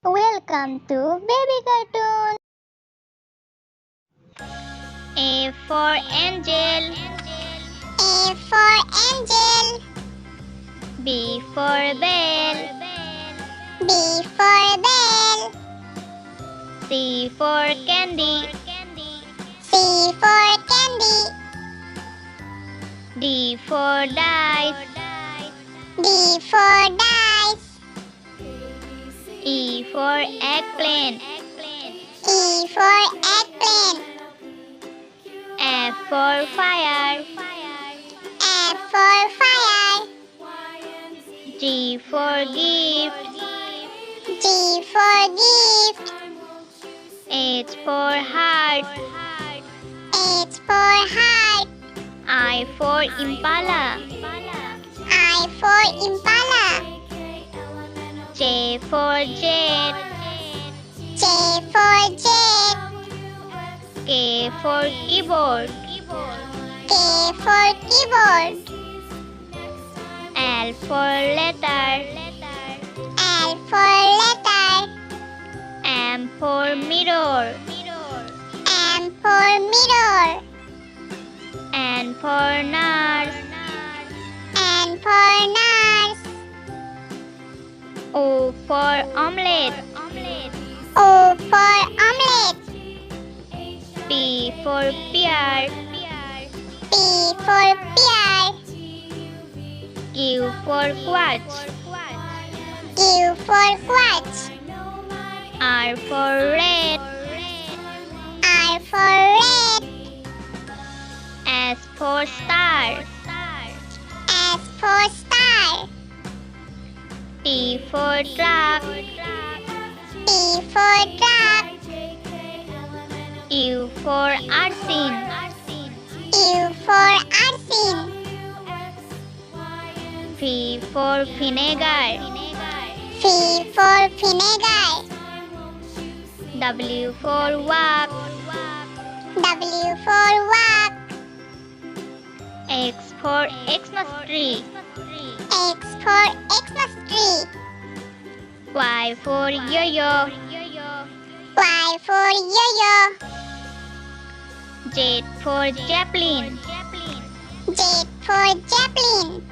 Welcome to Baby Cartoon. A for Angel. A for Angel. B for Bell. B for Bell. C for Candy. C for Candy. D for Dice. D for Dice. E for Eggplant. E for Eggplant. F for Fire. F for Fire. G for Gift. G for Gift. H for Heart. H for Heart. I for Impala. I for Impala. J for Jet. J for Jet. K for Keyboard. K for Keyboard. L for Letter. L for Letter. M for Mirror. M for Mirror. N for Nurse. N for Nurse. O for Omelette. O for Omelette. P for Pear. P for Pear. Q for Quatch. Q for Quatch. R for Red. R for Red. S for Star. S for Star. T for Truck. T for Truck. U for Ursine. U for Ursine. V for Vinegar. V for Vinegar. W for Walk. W for Walk. X for Xmas Tree. X for Xmas Tree. Y for Yo-Yo. Y for Yo-Yo. Z for Zeppelin. Z for Zeppelin.